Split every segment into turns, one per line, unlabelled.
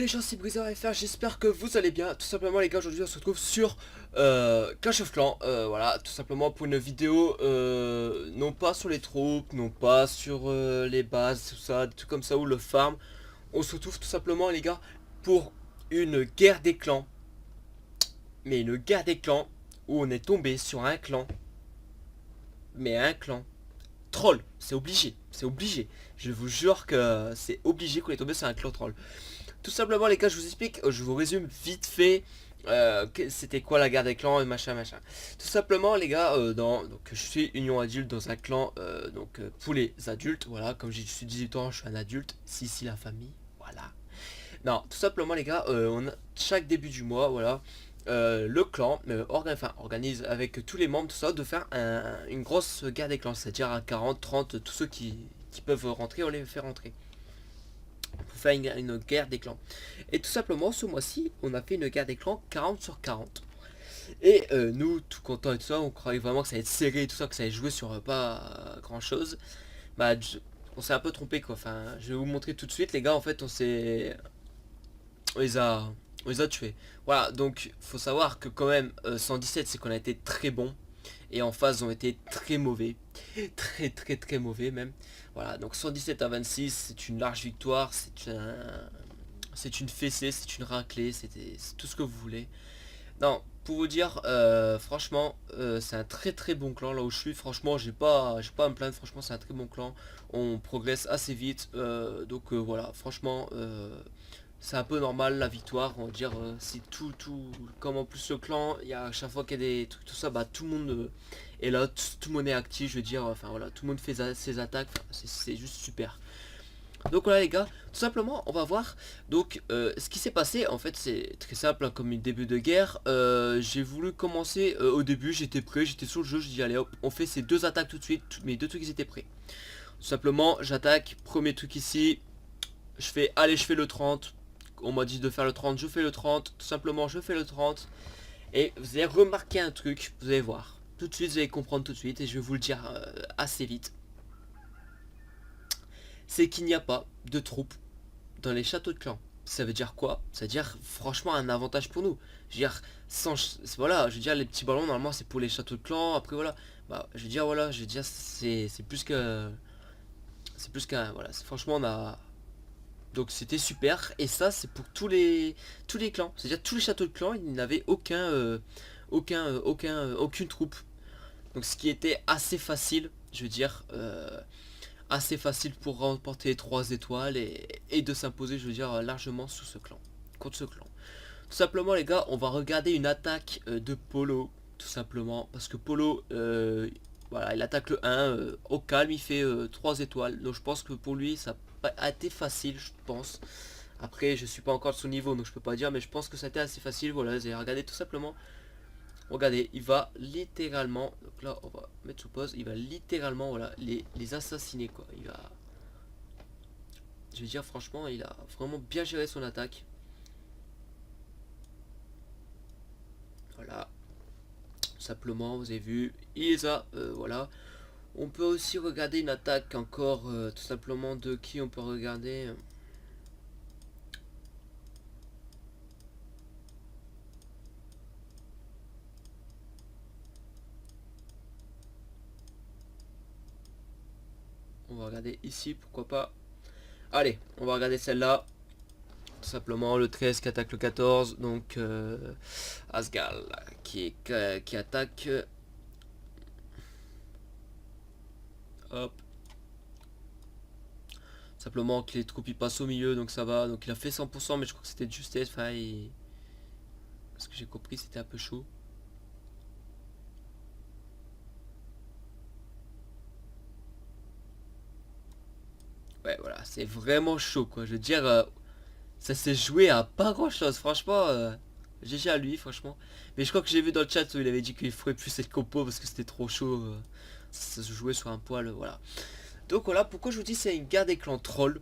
les gens, c'est Briseur FR, j'espère que vous allez bien. Tout simplement les gars, aujourd'hui on se retrouve sur Clash of Clans, voilà, tout simplement pour une vidéo, non pas sur les troupes, non pas sur les bases, tout ça, des trucs comme ça, ou le farm. On se retrouve tout simplement les gars pour une guerre des clans, mais une guerre des clans où on est tombé sur un clan, mais un clan troll, c'est obligé, c'est obligé. Je vous jure que c'est obligé qu'on est tombé sur un clan troll. Tout simplement les gars, je vous explique, je vous résume vite fait c'était quoi la guerre des clans et machin machin. Tout simplement les gars, donc je suis union adulte dans un clan pour les adultes, voilà, comme j'ai 18 ans, je suis un adulte, si la famille, voilà. Non, tout simplement les gars, on a chaque début du mois, voilà, le clan organise avec tous les membres, tout ça, de faire une grosse guerre des clans, c'est-à-dire à 40, 30, tous ceux qui peuvent rentrer, on les fait rentrer pour faire une guerre des clans. Et tout simplement, ce mois-ci, on a fait une guerre des clans 40 sur 40. Et nous, tout contents et tout ça, on croyait vraiment que ça allait être serré et tout ça, que ça allait jouer sur pas grand chose. Bah, on s'est un peu trompé quoi. Enfin, je vais vous montrer tout de suite, les gars. En fait, on les a, on les a tués. Voilà, donc faut savoir que quand même, 117, c'est qu'on a été très bon. Et en face, ont été très mauvais. Très mauvais même. Voilà, donc 117 à 26, c'est une large victoire. C'est une fessée, c'est une raclée, c'est tout ce que vous voulez. Non, pour vous dire, franchement, c'est un très bon clan là où je suis. Franchement, j'ai pas à me plaindre. Franchement, c'est un très bon clan. On progresse assez vite. Voilà, franchement, c'est un peu normal la victoire. On va dire, si comme en plus le clan, il y a à chaque fois qu'il y a des trucs, tout ça, bah tout le monde est là, tout le monde est actif. Je veux dire, enfin voilà, tout le monde fait ses attaques. Enfin, c'est juste super. Donc voilà les gars, tout simplement on va voir donc ce qui s'est passé. En fait c'est très simple hein, comme une début de guerre. J'ai voulu commencer au début, j'étais prêt, j'étais sur le jeu, je dis allez hop, on fait ces deux attaques tout de suite, mes deux trucs ils étaient prêts. Tout simplement j'attaque, premier truc ici, je fais allez je fais le 30. On m'a dit de faire le 30, je fais le 30, tout simplement je fais le 30. Et vous allez remarquer un truc, vous allez voir. Tout de suite vous allez comprendre tout de suite et je vais vous le dire assez vite. C'est qu'il n'y a pas de troupes dans les châteaux de clans. Ça veut dire quoi? Ça veut dire franchement un avantage pour nous. Je veux dire, voilà, je veux dire les petits ballons normalement c'est pour les châteaux de clans. Après voilà, bah je veux dire voilà, je veux dire c'est plus qu'un voilà. Franchement on a donc c'était super et ça c'est pour tous les clans. C'est-à-dire tous les châteaux de clans ils n'avaient aucune troupe. Donc ce qui était assez facile, je veux dire. Assez facile pour remporter 3 étoiles et de s'imposer, je veux dire, largement sous ce clan, contre ce clan. Tout simplement, les gars, on va regarder une attaque de Polo, tout simplement, parce que Polo, voilà, il attaque le 1, au calme, il fait 3 étoiles. Donc je pense que pour lui, ça a été facile, je pense. Après, je suis pas encore de son niveau, donc je peux pas dire, mais je pense que ça a été assez facile. Voilà, vous allez regarder tout simplement. Regardez, il va littéralement, donc là on va mettre sous pause, il va littéralement voilà, les assassiner quoi. Il va, je veux dire franchement, il a vraiment bien géré son attaque. Voilà, simplement vous avez vu, il les a, voilà. On peut aussi regarder une attaque encore, tout simplement de qui on peut regarder. On va regarder ici, pourquoi pas. Allez, on va regarder celle-là. Tout simplement le 13 qui attaque le 14, donc Asgal qui attaque. Hop. Simplement que les troupes ils passent au milieu, donc ça va. Donc il a fait 100%, mais je crois que c'était de justesse. Enfin, parce que j'ai compris, c'était un peu chaud. Ouais, voilà, c'est vraiment chaud quoi. Je veux dire, ça s'est joué à pas grand chose, franchement. GG à lui, franchement. Mais je crois que j'ai vu dans le chat où il avait dit qu'il ferait plus cette compo parce que c'était trop chaud. Ça se jouait sur un poil, voilà. Donc voilà, pourquoi je vous dis c'est une guerre des clans troll.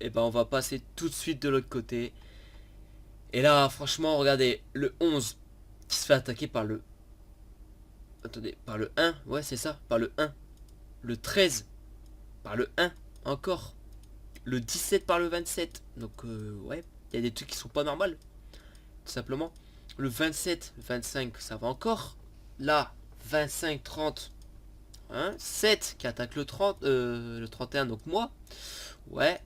Et ben on va passer tout de suite de l'autre côté. Et là, franchement, regardez, le 11 qui se fait attaquer par le... Attendez, par le 1, ouais c'est ça, par le 1. Le 13 par le 1, encore. Le 17 par le 27. Donc ouais. Il y a des trucs qui sont pas normaux, tout simplement. Le 27, 25, ça va encore. Là, 25, 30, hein, 7 qui attaque le 30, le 31, donc moi. Ouais.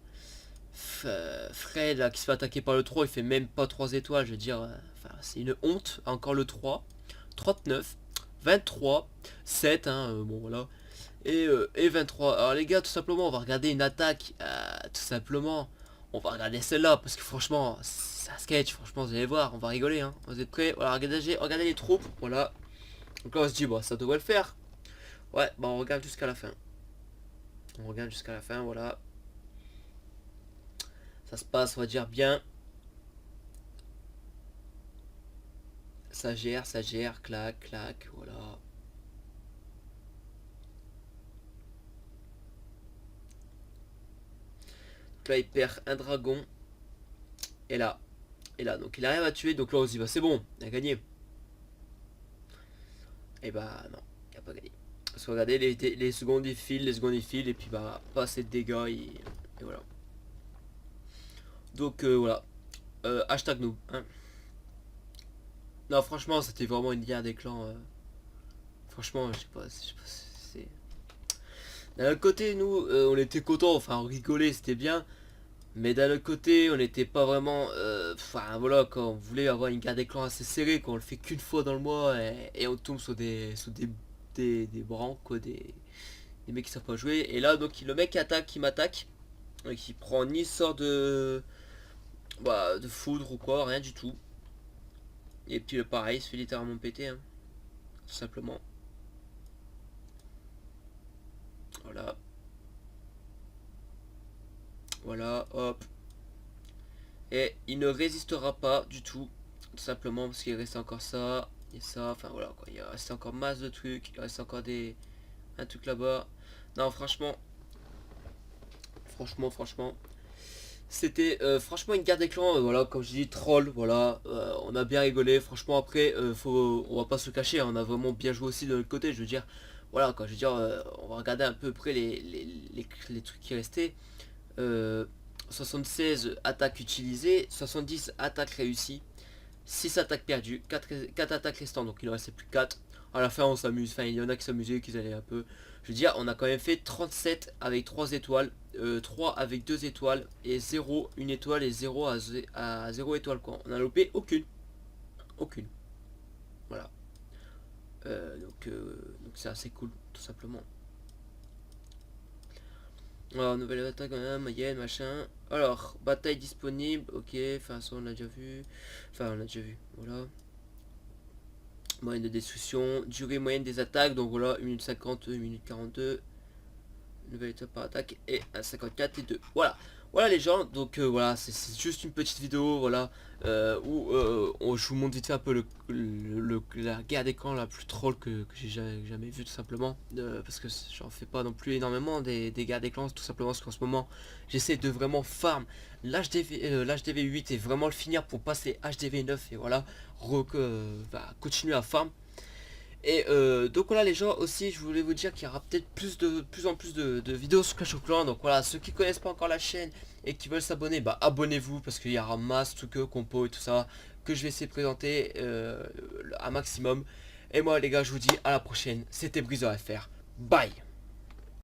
Fred là, qui se fait attaquer par le 3, il fait même pas 3 étoiles, je veux dire. Enfin, c'est une honte. Encore le 3. 39, 23, 7, hein, bon voilà. Et 23. Alors les gars, tout simplement, on va regarder une attaque. Tout simplement, on va regarder celle-là, parce que franchement, c'est un sketch, franchement, vous allez voir, on va rigoler, hein. Vous êtes prêts? Voilà, regardez les troupes, voilà. Donc là, on se dit, bon, ça devrait le faire. Ouais, bah on regarde jusqu'à la fin. On regarde jusqu'à la fin, voilà. Ça se passe, on va dire, bien. Ça gère, clac, clac, voilà. Donc là, il perd un dragon. Et là, donc il arrive à tuer, donc là on se dit, bah c'est bon, il a gagné. Et bah non, il a pas gagné. Parce que regardez, les secondes ils filent, et puis bah pas assez de dégâts, et voilà. Donc voilà, hashtag noob, hein. Non franchement, c'était vraiment une guerre des clans. Franchement, je sais pas c'est... D'un autre côté, nous, on était contents, enfin on rigolait, c'était bien. Mais d'un autre côté, on n'était pas vraiment... Enfin voilà, quand on voulait avoir une guerre des clans assez serrée, quand on le fait qu'une fois dans le mois, et on tombe sur des branques, quoi, des mecs qui savent pas jouer. Et là, donc, le mec qui m'attaque, et qui prend ni sort de foudre ou quoi, rien du tout. Et puis le pareil, il se fait littéralement péter, hein, tout simplement. Voilà. Voilà, hop. Et il ne résistera pas du tout, tout simplement parce qu'il reste encore ça et ça, enfin voilà quoi, il reste encore masse de trucs, il reste encore un truc là-bas. Non franchement, c'était franchement une guerre des clans, voilà, comme je dis, troll, voilà, on a bien rigolé, franchement après, on va pas se cacher, hein, on a vraiment bien joué aussi de l'autre côté, je veux dire, voilà quoi, je veux dire, on va regarder un peu près les trucs qui restaient. Euh, 76 attaques utilisées, 70 attaques réussies, 6 attaques perdues, 4 attaques restantes, donc il en restait plus que 4. À la fin on s'amuse, enfin il y en a qui s'amusaient, qui allaient un peu. Je veux dire, on a quand même fait 37 avec 3 étoiles, 3 avec 2 étoiles, et 0, 1 étoile et 0 à 0 étoile quoi. On a loupé aucune. Aucune. Voilà. Donc c'est assez cool, tout simplement. Alors, nouvelle attaque, moyenne, machin. Alors, bataille disponible, ok, enfin ça on l'a déjà vu. Enfin on l'a déjà vu, voilà. Moyenne de destruction, durée moyenne des attaques, donc voilà, 1 minute 50, 1 minute 42. Nouvelle étape par attaque, et 1,54 et 2. Voilà. Voilà les gens, donc voilà, c'est juste une petite vidéo, voilà, où je vous montre vite fait un peu la guerre des clans la plus troll que j'ai jamais vu tout simplement, parce que j'en fais pas non plus énormément des guerres des clans, tout simplement parce qu'en ce moment j'essaie de vraiment farm l'HDV 8 et vraiment le finir pour passer HDV 9 et voilà, continuer à farm. Et donc voilà les gens, aussi je voulais vous dire qu'il y aura peut-être plus en plus de vidéos sur Clash of Clans. Donc voilà, ceux qui connaissent pas encore la chaîne et qui veulent s'abonner, bah abonnez-vous, parce qu'il y aura masse, tout que compo et tout ça, que je vais essayer de présenter un maximum. Et moi les gars, je vous dis à la prochaine, c'était Briseur FR, bye.